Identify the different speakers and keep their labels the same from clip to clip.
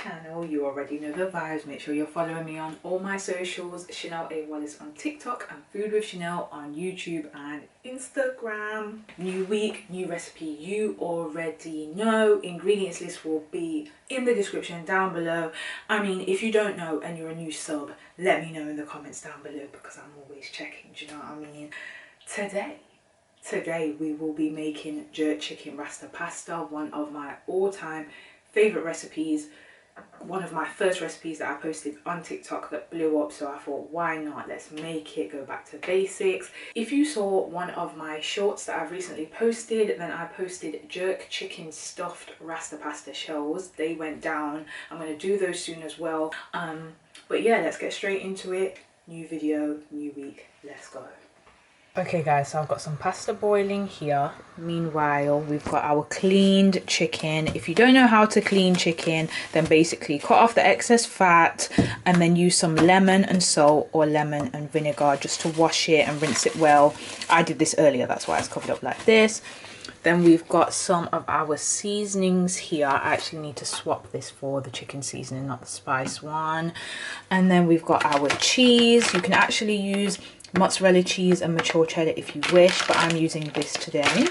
Speaker 1: channel. You already know the vibes. Make sure you're following me on all my socials. Chanell A. Wallace on TikTok and Food with Chanell on YouTube and Instagram. New week, new recipe. You already know. Ingredients list will be in the description down below. I mean, if you don't know and you're a new sub, let me know in the comments down below because I'm always checking. Do you know what I mean? Today we will be making Jerk Chicken Rasta Pasta, one of my all-time favorite recipes, one of my first recipes that I posted on TikTok that blew up, so I thought, why not, let's make it, go back to basics. If you saw one of my shorts that I've recently posted, then I posted jerk chicken stuffed Rasta Pasta shells. They went down. I'm going to do those soon as well. But yeah, let's get straight into it. New video, new week, let's go. Okay guys, so I've got some pasta boiling here. Meanwhile, we've got our cleaned chicken. If you don't know how to clean chicken, then basically cut off the excess fat and then use some lemon and salt or lemon and vinegar just to wash it and rinse it well. I did this earlier, that's why it's covered up like this. Then we've got some of our seasonings here. I actually need to swap this for the chicken seasoning, not the spice one. And then we've got our cheese. You can actually use mozzarella cheese and mature cheddar if you wish, but I'm using this today.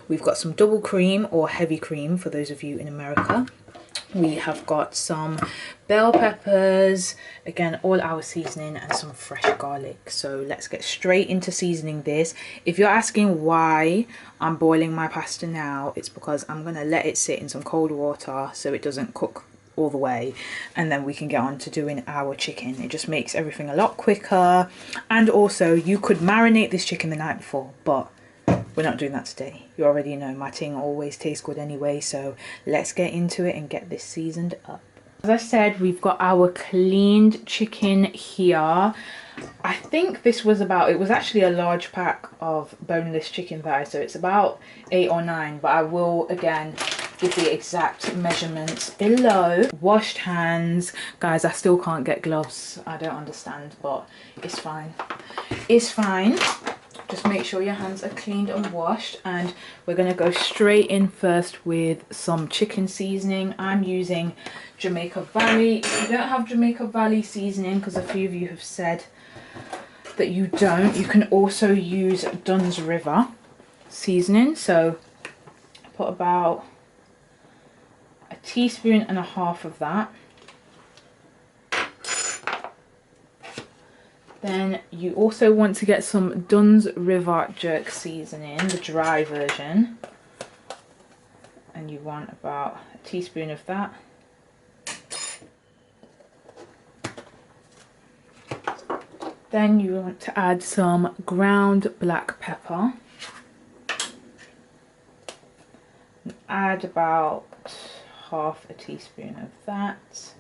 Speaker 1: We've got some double cream or heavy cream for those of you in America. We have got some bell peppers, again all our seasoning, and some fresh garlic. So let's get straight into seasoning this. If you're asking why I'm boiling my pasta now, it's because I'm going to let it sit in some cold water so it doesn't cook all the way, and then we can get on to doing our chicken. It just makes everything a lot quicker. And also you could marinate this chicken the night before, but we're not doing that today. You already know my ting always tastes good anyway, so let's get into it and get this seasoned up. As I said, we've got our cleaned chicken here. I think this was about, it was actually a large pack of boneless chicken thighs, so it's about 8 or 9, but I will again give the exact measurements below. Washed hands. Guys, I still can't get gloves. I don't understand, but it's fine. It's fine. Just make sure your hands are cleaned and washed, and we're going to go straight in first with some chicken seasoning. I'm using Jamaica Valley. If you don't have Jamaica Valley seasoning, because a few of you have said that you don't, you can also use Dunn's River seasoning. So put about a teaspoon and a half of that. Then you also want to get some Dunn's River jerk seasoning, the dry version, and you want about a teaspoon of that. Then you want to add some ground black pepper. And add about half a teaspoon of that.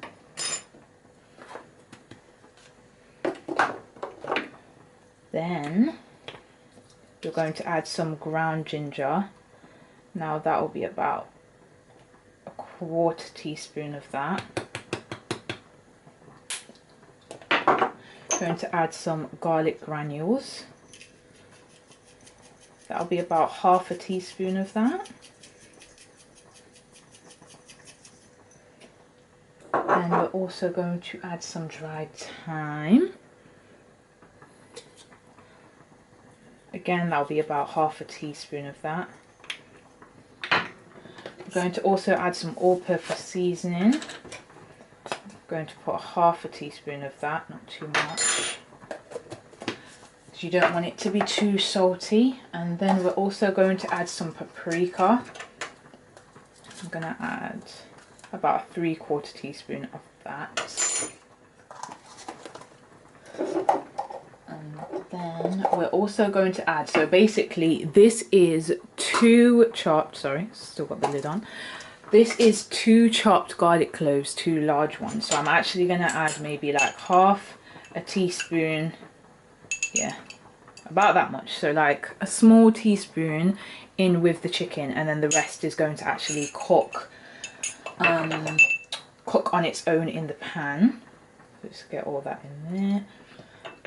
Speaker 1: Then you're going to add some ground ginger. Now that will be about a quarter teaspoon of that. Going to add some garlic granules. That'll be about half a teaspoon of that. And we're also going to add some dried thyme. Again, that'll be about half a teaspoon of that. We're going to also add some all-purpose seasoning. I'm going to put half a teaspoon of that, not too much, because you don't want it to be too salty. And then we're also going to add some paprika. I'm going to add about a 3/4 teaspoon of that. Then we're also going to add, so basically this is 2 chopped, sorry, still got the lid on. This is 2 chopped garlic cloves, 2 large ones. So I'm actually going to add maybe like half a teaspoon, yeah, about that much. So like a small teaspoon in with the chicken, and then the rest is going to actually cook on its own in the pan. Let's get all that in there.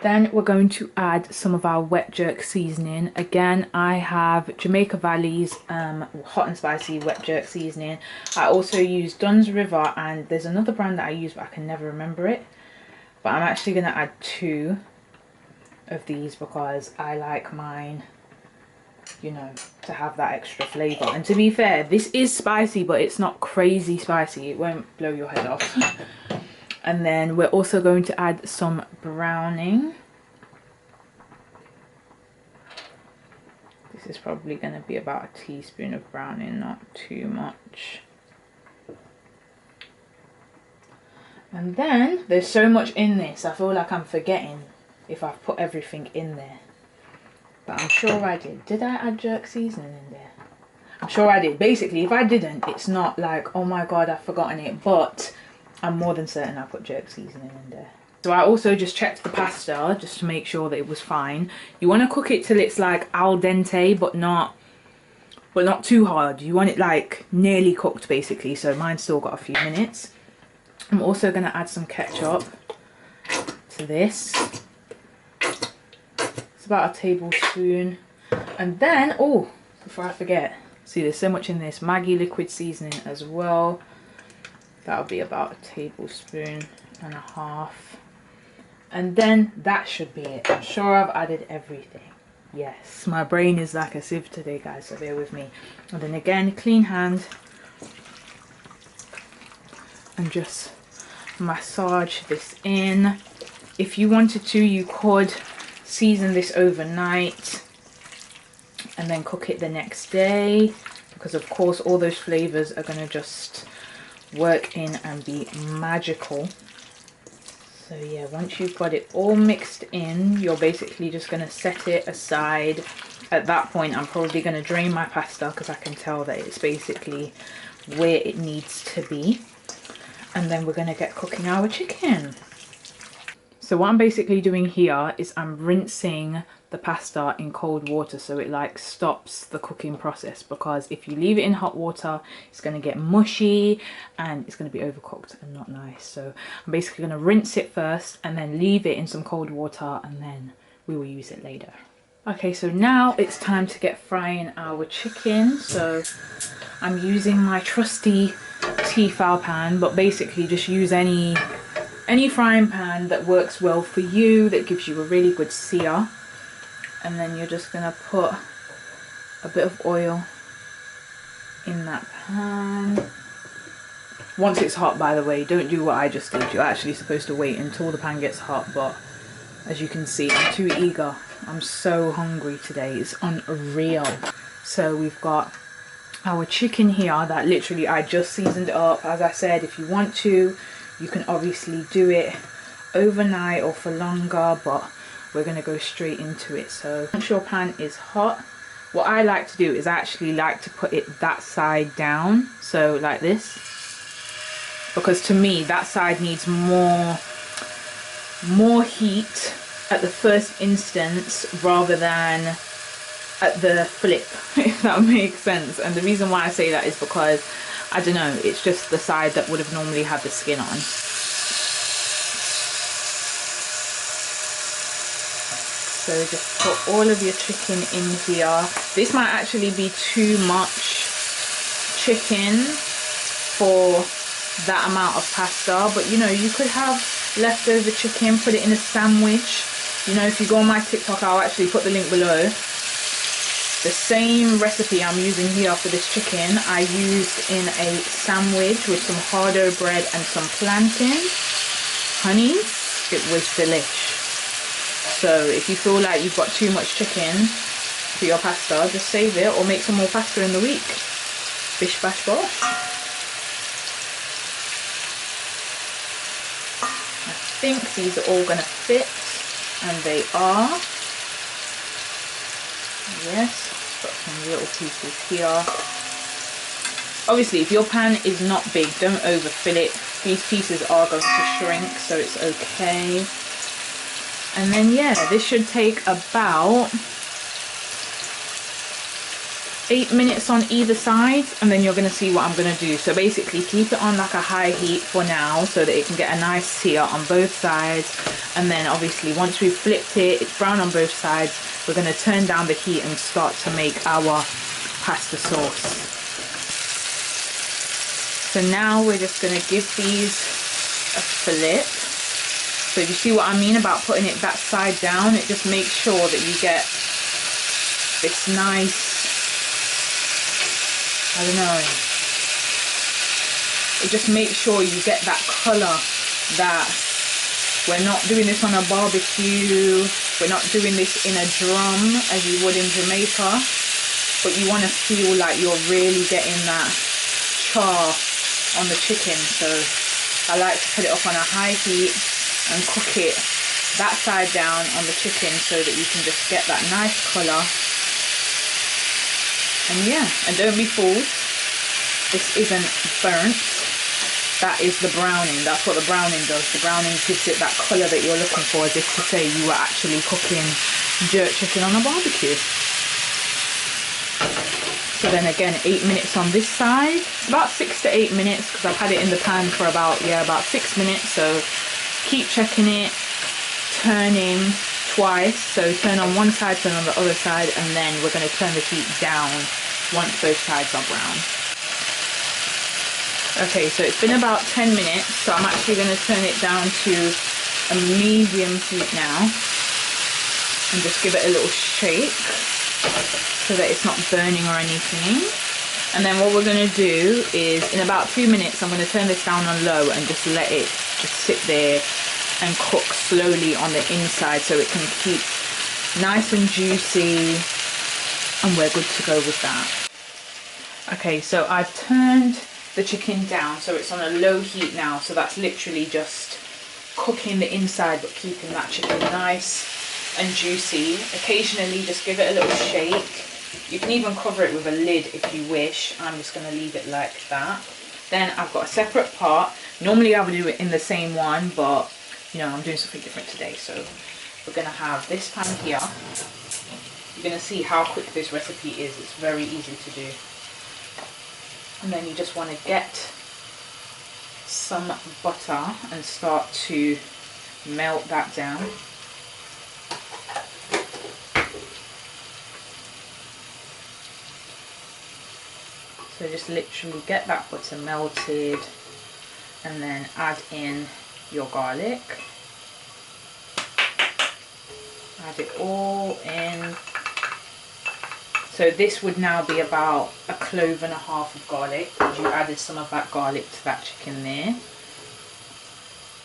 Speaker 1: Then we're going to add some of our wet jerk seasoning. Again, I have Jamaica Valley's hot and spicy wet jerk seasoning. I also use Dunn's River, and there's another brand that I use but I can never remember it. But I'm actually going to add 2 of these because I like mine, you know, to have that extra flavour. And to be fair, this is spicy, but it's not crazy spicy. It won't blow your head off. And then we're also going to add some browning. This is probably going to be about a teaspoon of browning, not too much. And then there's so much in this, I feel like I'm forgetting if I've put everything in there. But I'm sure I did. Did I add jerk seasoning in there? I'm sure I did. Basically, if I didn't, it's not like, oh my god, I've forgotten it. But I'm more than certain I put jerk seasoning in there. So I also just checked the pasta just to make sure that it was fine. You want to cook it till it's like al dente, but not too hard. You want it like nearly cooked basically. So mine's still got a few minutes. I'm also going to add some ketchup to this. It's about a tablespoon. And then, oh, before I forget, see there's so much in this, Maggi Liquid Seasoning as well. That'll be about a tablespoon and a half. And then that should be it. I'm sure I've added everything. Yes, my brain is like a sieve today, guys, so bear with me. And then again, clean hand. And just massage this in. If you wanted to, you could season this overnight and then cook it the next day. Because of course, all those flavors are going to just work in and be magical. So yeah, once you've got it all mixed in, you're basically just going to set it aside. At that point, I'm probably going to drain my pasta because I can tell that it's basically where it needs to be. And then we're going to get cooking our chicken. So what I'm basically doing here is I'm rinsing the pasta in cold water so it like stops the cooking process, because if you leave it in hot water it's going to get mushy and it's going to be overcooked and not nice. So I'm basically going to rinse it first and then leave it in some cold water, and then we will use it later. Okay, so now it's time to get frying our chicken. So I'm using my trusty Tefal pan, but basically just use any frying pan that works well for you, that gives you a really good sear. And then you're just gonna put a bit of oil in that pan. Once it's hot, by the way, don't do what I just did. You're actually supposed to wait until the pan gets hot, but as you can see, I'm too eager. I'm so hungry today, it's unreal. So we've got our chicken here that literally I just seasoned it up. As I said, if you want to, you can obviously do it overnight or for longer, but we're going to go straight into it. So once your pan is hot, what I like to do is I actually like to put it that side down, so like this, because to me that side needs more heat at the first instance rather than at the flip, if that makes sense. And the reason why I say that is because, I don't know, it's just the side that would have normally had the skin on. So just put all of your chicken in here. This might actually be too much chicken for that amount of pasta, but you know, you could have leftover chicken, put it in a sandwich. You know, if you go on my TikTok, I'll actually put the link below. The same recipe I'm using here for this chicken, I used in a sandwich with some hardo bread and some plantain. Honey, it was delish. So if you feel like you've got too much chicken for your pasta, just save it or make some more pasta in the week. Bish bash bosh. I think these are all going to fit, and they are. Yes, got some little pieces here. Obviously, if your pan is not big, don't overfill it. These pieces are going to shrink, so it's okay. And then yeah, this should take about 8 minutes on either side, and then you're going to see what I'm going to do. So basically keep it on like a high heat for now so that it can get a nice sear on both sides. And then obviously once we've flipped it, it's brown on both sides, we're going to turn down the heat and start to make our pasta sauce. So now we're just going to give these a flip. So you see what I mean about putting it that side down? It just makes sure that you get this nice, I don't know, it just makes sure you get that colour that we're not doing this on a barbecue, we're not doing this in a drum as you would in Jamaica, but you want to feel like you're really getting that char on the chicken. So I like to put it up on a high heat and cook it that side down on the chicken so that you can just get that nice colour. And yeah, and don't be fooled, this isn't burnt, that is the browning. That's what the browning does. The browning gives it that colour that you're looking for, as if to say you were actually cooking jerk chicken on a barbecue. So then again, 8 minutes on this side, about 6 to 8 minutes, because I've had it in the pan for about 6 minutes. So keep checking it, turning twice, so turn on one side, turn on the other side, and then we're going to turn the heat down once both sides are brown. Okay, so it's been about 10 minutes, so I'm actually going to turn it down to a medium heat now and just give it a little shake so that it's not burning or anything. And then what we're going to do is, in about 2 minutes, I'm going to turn this down on low and just let it just sit there and cook slowly on the inside so it can keep nice and juicy, and we're good to go with that. Okay, so I've turned the chicken down so it's on a low heat now, so that's literally just cooking the inside but keeping that chicken nice and juicy. Occasionally just give it a little shake. You can even cover it with a lid if you wish. I'm just going to leave it like that. Then I've got a separate pot. Normally I would do it in the same one, but you know, I'm doing something different today. So we're going to have this pan here. You're going to see how quick this recipe is. It's very easy to do. And then you just want to get some butter and start to melt that down. So just literally get that butter melted and then add in your garlic. Add it all in. So this would now be about 1.5 cloves of garlic, because you added some of that garlic to that chicken there.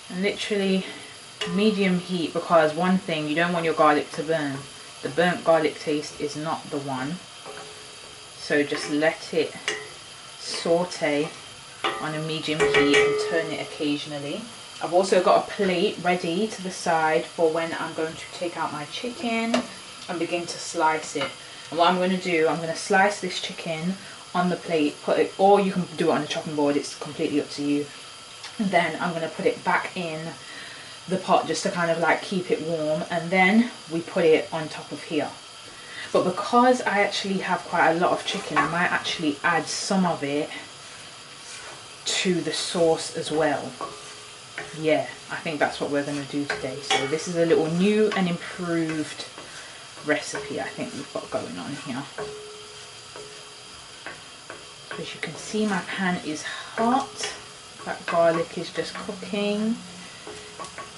Speaker 1: And literally medium heat, because one thing, you don't want your garlic to burn. The burnt garlic taste is not the one. So just let it saute on a medium heat and turn it occasionally. I've also got a plate ready to the side for when I'm going to take out my chicken and begin to slice it. And what I'm going to do, I'm going to slice this chicken on the plate, put it, or you can do it on a chopping board, it's completely up to you. And then I'm going to put it back in the pot just to kind of like keep it warm, and then we put it on top of here. But because I actually have quite a lot of chicken, I might actually add some of it to the sauce as well. Yeah, I think that's what we're going to do today. So this is a little new and improved recipe I think we've got going on here. As you can see, my pan is hot. That garlic is just cooking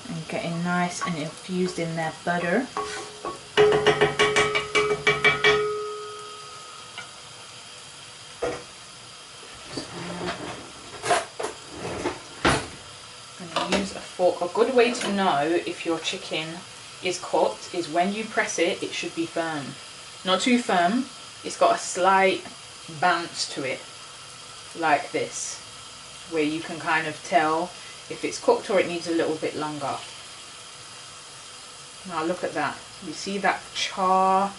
Speaker 1: and getting nice and infused in their butter. A good way to know if your chicken is cooked is when you press it, it should be firm. Not too firm, it's got a slight bounce to it, like this, where you can kind of tell if it's cooked or it needs a little bit longer. Now look at that, you see that char,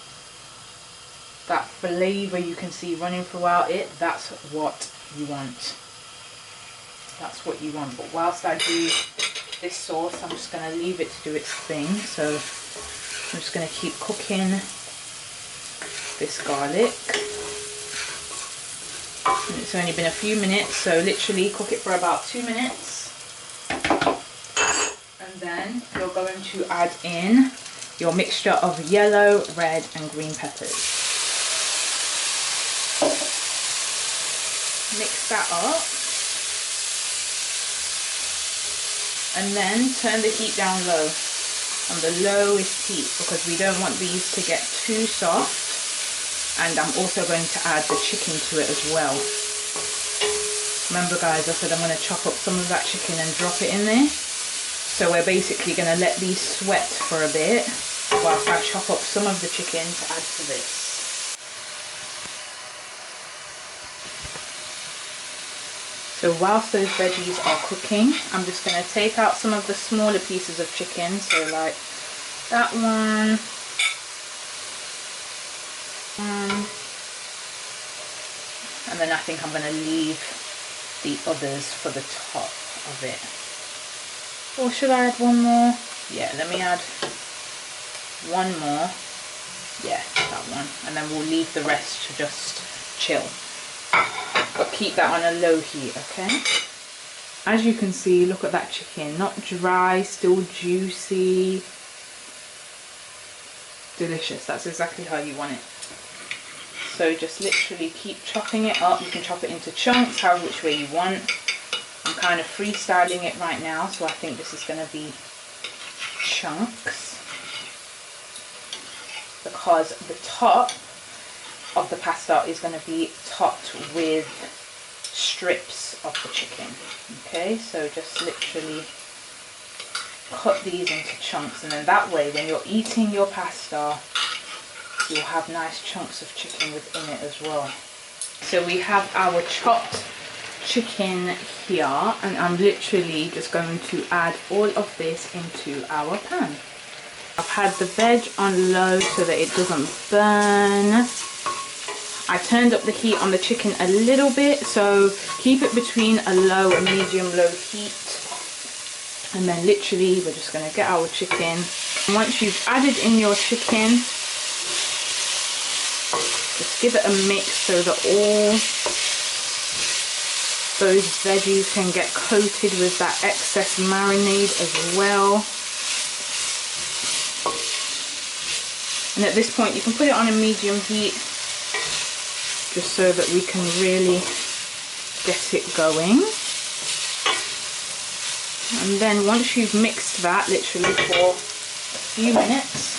Speaker 1: that flavour you can see running throughout it. That's what you want. That's what you want. But whilst I do this sauce, I'm just going to leave it to do its thing. So I'm just going to keep cooking this garlic. And it's only been a few minutes, so literally cook it for about 2 minutes. And then you're going to add in your mixture of yellow, red and green peppers. Mix that up. And then turn the heat down low, on the lowest heat, because we don't want these to get too soft. And I'm also going to add the chicken to it as well. Remember guys, I said I'm going to chop up some of that chicken and drop it in there. So we're basically going to let these sweat for a bit whilst I chop up some of the chicken to add to this. So whilst those veggies are cooking, I'm just going to take out some of the smaller pieces of chicken. So like that one. And then I think I'm going to leave the others for the top of it. Or should I add one more? Yeah, let me add one more. Yeah, that one. And then we'll leave the rest to just chill. But keep that on a low heat, okay? As you can see, look at that chicken. Not dry, still juicy. Delicious. That's exactly how you want it. So just literally keep chopping it up. You can chop it into chunks, however which way you want. I'm kind of freestyling it right now, so I think this is going to be chunks. Because the top of the pasta is going to be topped with strips of the chicken. Okay, so just literally cut these into chunks, and then that way when you're eating your pasta, you'll have nice chunks of chicken within it as well. So we have our chopped chicken here, and I'm literally just going to add all of this into our pan. I've had the veg on low so that it doesn't burn. I turned up the heat on the chicken a little bit, so keep it between a low and medium low heat. And then literally we're just going to get our chicken. And once you've added in your chicken, just give it a mix so that all those veggies can get coated with that excess marinade as well. And at this point you can put it on a medium heat, just so that we can really get it going. And then once you've mixed that literally for a few minutes,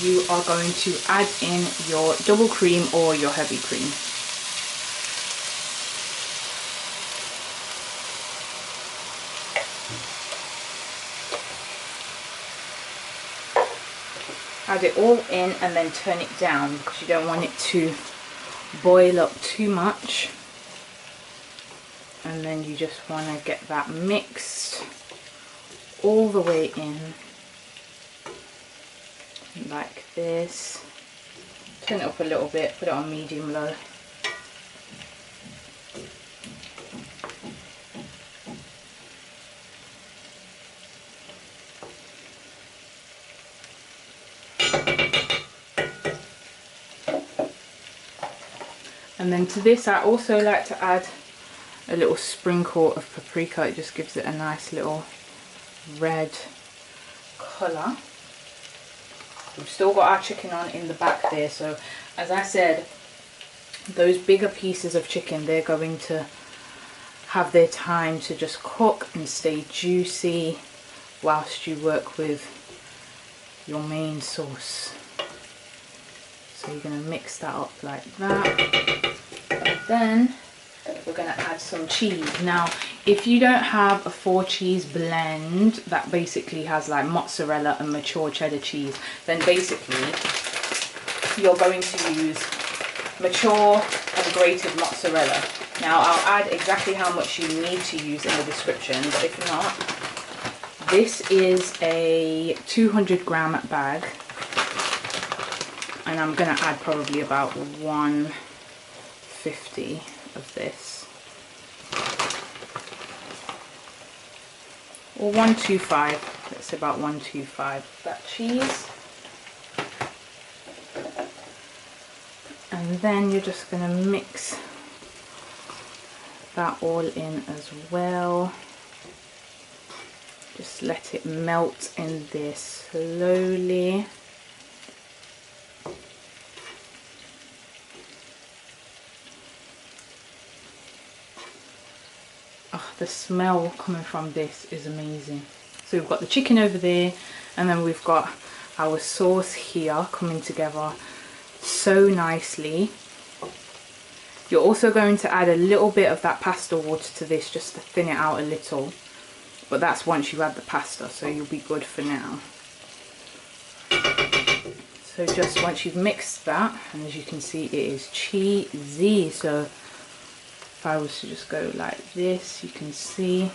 Speaker 1: you are going to add in your double cream or your heavy cream. Add it all in and then turn it down, because you don't want it to boil up too much. And then you just want to get that mixed all the way in, like this. Turn it up a little bit, put it on medium low. And then to this I also like to add a little sprinkle of paprika. It just gives it a nice little red colour. We've still got our chicken on in the back there, so as I said, those bigger pieces of chicken, they're going to have their time to just cook and stay juicy whilst you work with your main sauce. So you're going to mix that up like that. And then we're going to add some cheese. Now, if you don't have a 4-cheese blend that basically has like mozzarella and mature cheddar cheese, then basically you're going to use mature and grated mozzarella. Now, I'll add exactly how much you need to use in the description, but if not, this is a 200-gram bag, and I'm going to add probably about 150 of this, or 125. Let's say about 125 of that cheese. And then you're just going to mix that all in as well. Just let it melt in there slowly. Oh, the smell coming from this is amazing. So we've got the chicken over there, and then we've got our sauce here coming together so nicely. You're also going to add a little bit of that pasta water to this just to thin it out a little, but that's once you add the pasta, so you'll be good for now. So just once you've mixed that, and as you can see, it is cheesy. So if I was to just go like this, you can see.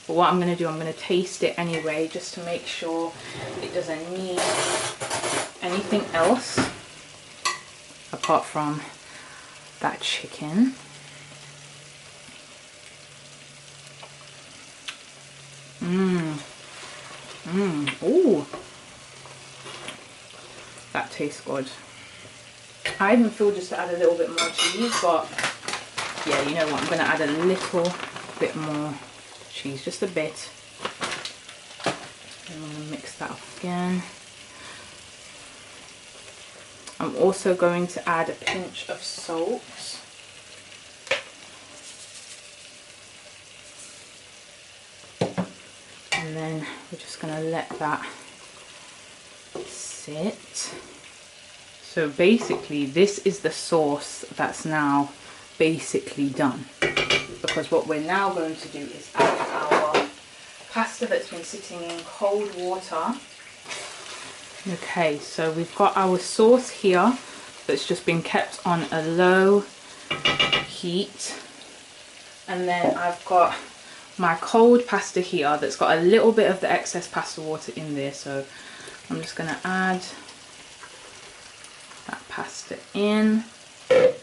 Speaker 1: But what I'm going to do, I'm going to taste it anyway, just to make sure it doesn't need anything else apart from that chicken. Ooh, that tastes good. I even feel just to add a little bit more cheese, but yeah, you know what, I'm going to add a little bit more cheese, just a bit. And I'm going to mix that up again. I'm also going to add a pinch of salt. And then we're just going to let that sit. So basically this is the sauce that's now basically done, because what we're now going to do is add our pasta that's been sitting in cold water. Okay, so we've got our sauce here that's just been kept on a low heat, and then I've got my cold pasta here that's got a little bit of the excess pasta water in there. So I'm just going to add that pasta in, and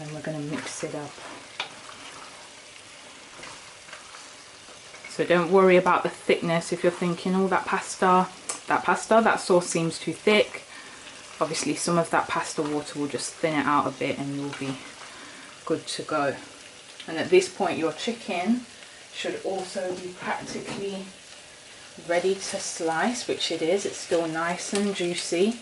Speaker 1: then we're going to mix it up. So don't worry about the thickness. If you're thinking, oh, that sauce seems too thick, obviously some of that pasta water will just thin it out a bit and you'll be good to go. And at this point your chicken should also be practically ready to slice, which it is. It's still nice and juicy.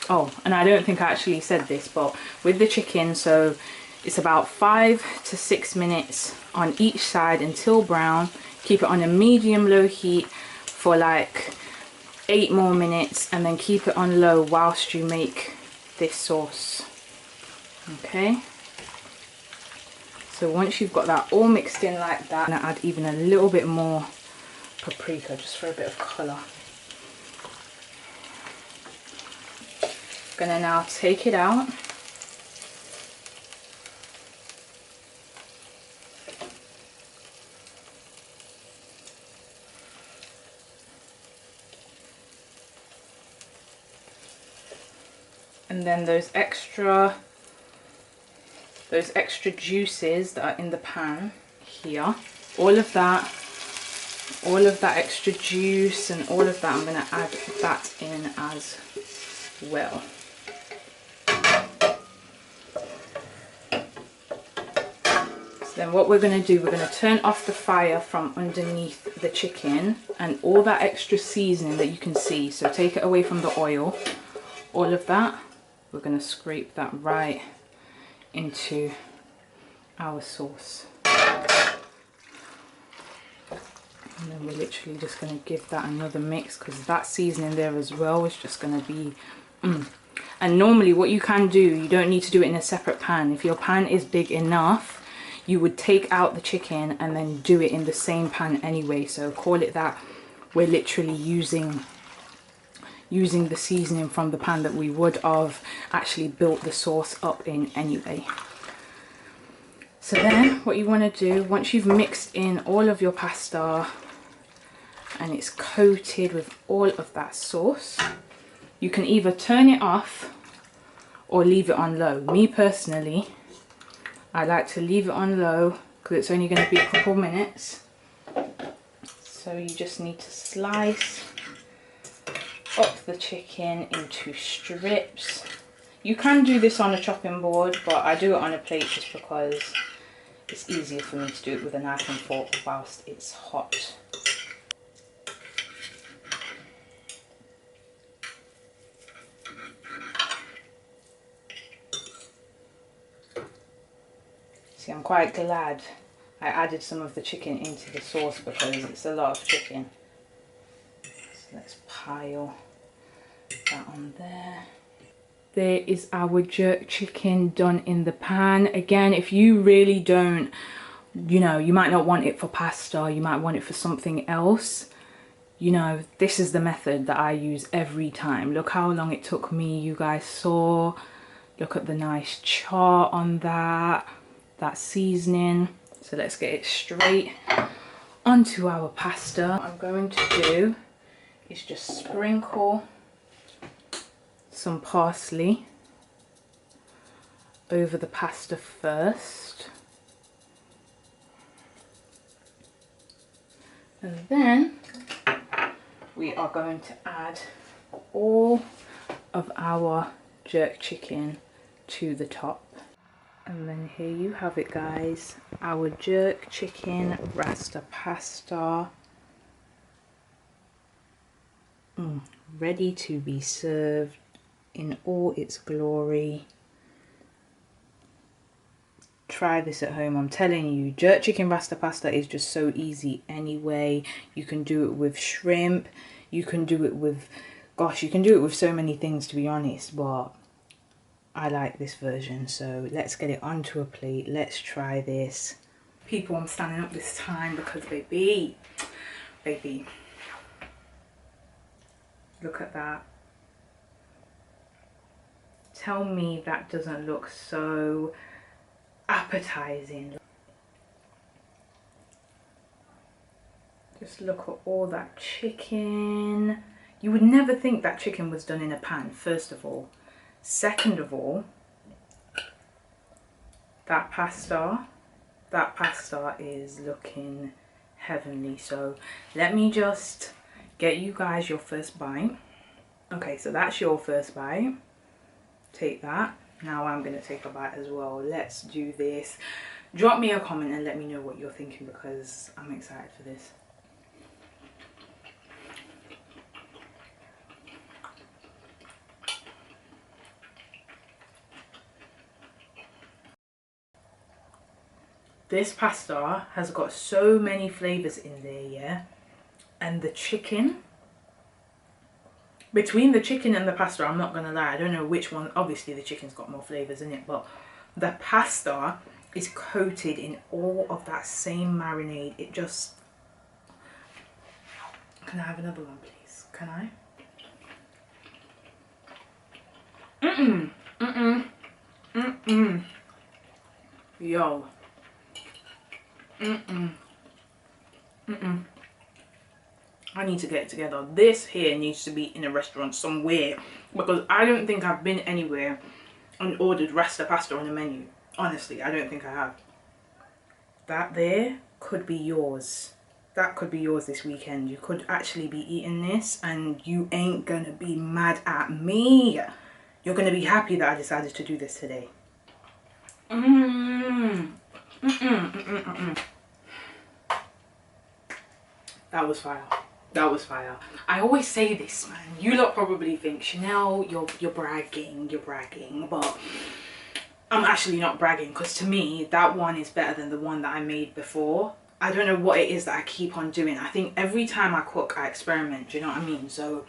Speaker 1: Oh, and I don't think I actually said this, but with the chicken, so it's about 5 to 6 minutes on each side until brown. Keep it on a medium-low heat for like 8 more minutes, and then keep it on low whilst you make this sauce. Okay, so once you've got that all mixed in like that, I'm gonna add even a little bit more paprika just for a bit of colour. Gonna now take it out. And then those extra juices that are in the pan here, all of that extra juice and all of that, I'm going to add that in as well. So then what we're going to do, we're going to turn off the fire from underneath the chicken, and all that extra seasoning that you can see, so take it away from the oil, all of that, we're going to scrape that right into our sauce. And then we're literally just going to give that another mix, because that seasoning there as well is just going to be And normally what you can do, you don't need to do it in a separate pan. If your pan is big enough, you would take out the chicken and then do it in the same pan anyway. So call it that. We're literally using the seasoning from the pan that we would have actually built the sauce up in anyway. So then what you want to do, once you've mixed in all of your pasta and it's coated with all of that sauce, you can either turn it off or leave it on low. Me personally, I like to leave it on low because it's only going to be a couple minutes. So you just need to slice chop the chicken into strips. You can do this on a chopping board, but I do it on a plate just because it's easier for me to do it with a knife and fork whilst it's hot. See, I'm quite glad I added some of the chicken into the sauce because it's a lot of chicken. So let's pile that on there. There is our jerk chicken done in the pan. Again, if you really don't, you know, you might not want it for pasta, you might want it for something else. You know, this is the method that I use every time. Look how long it took me, you guys saw. Look at the nice char on that seasoning. So let's get it straight onto our pasta. What I'm going to do is just sprinkle some parsley over the pasta first, and then we are going to add all of our jerk chicken to the top. And then here you have it, guys, our jerk chicken rasta pasta, ready to be served in all its glory. Try this at home. I'm telling you, jerk chicken rasta pasta is just so easy anyway. You can do it with shrimp, you can do it with, gosh, you can do it with so many things, to be honest, but I like this version. So let's get it onto a plate. Let's try this. People, I'm standing up this time because baby, look at that. Tell me that doesn't look so appetizing. Just look at all that chicken. You would never think that chicken was done in a pan, first of all. Second of all, that pasta is looking heavenly. So let me just get you guys your first bite. Okay, so that's your first bite. Take that. Now I'm going to take a bite as well. Let's do this. Drop me a comment and let me know what you're thinking because I'm excited for this. This pasta has got so many flavours in there, yeah? And the chicken, between the chicken and the pasta, I'm not gonna lie, I don't know which one. Obviously the chicken's got more flavours in it, but the pasta is coated in all of that same marinade. It just, can I have another one please? Can I? Yo. I need to get it together. This here needs to be in a restaurant somewhere because I don't think I've been anywhere and ordered rasta pasta on the menu. Honestly, I don't think I have. That there could be yours. That could be yours this weekend. You could actually be eating this and you ain't gonna be mad at me. You're gonna be happy that I decided to do this today. That was fire. That was fire. I always say this, man. You lot probably think, Chanel, you're bragging, but I'm actually not bragging because to me, that one is better than the one that I made before. I don't know what it is that I keep on doing. I think every time I cook, I experiment. Do you know what I mean? So,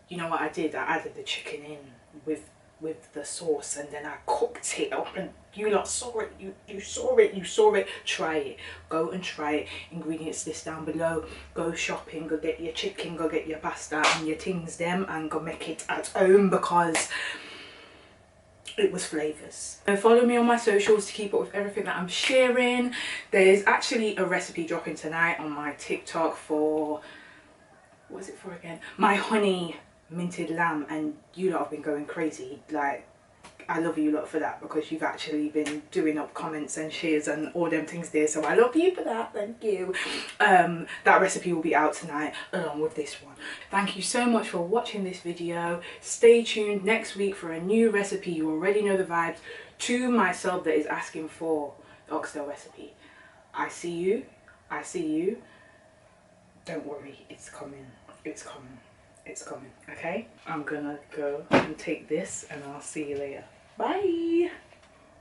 Speaker 1: you know what I did? I added the chicken in with the sauce and then I cooked it up and you lot saw it, you saw it. Try it, go and try it. Ingredients list down below. Go shopping, go get your chicken, go get your pasta and your things them and go make it at home because it was flavours. So follow me on my socials to keep up with everything that I'm sharing. There's actually a recipe dropping tonight on my TikTok for, what was it for again? My honey minted lamb, and you lot have been going crazy. Like, I love you lot for that, because you've actually been doing up comments and shares and all them things there, so I love you for that. Thank you. That recipe will be out tonight along with this one. Thank you so much for watching this video. Stay tuned next week for a new recipe. You already know the vibes. To my sub that is asking for the oxtail recipe, I see you, I see you. Don't worry, it's coming, it's coming, it's coming. Okay, I'm gonna go and take this and I'll see you later. Bye.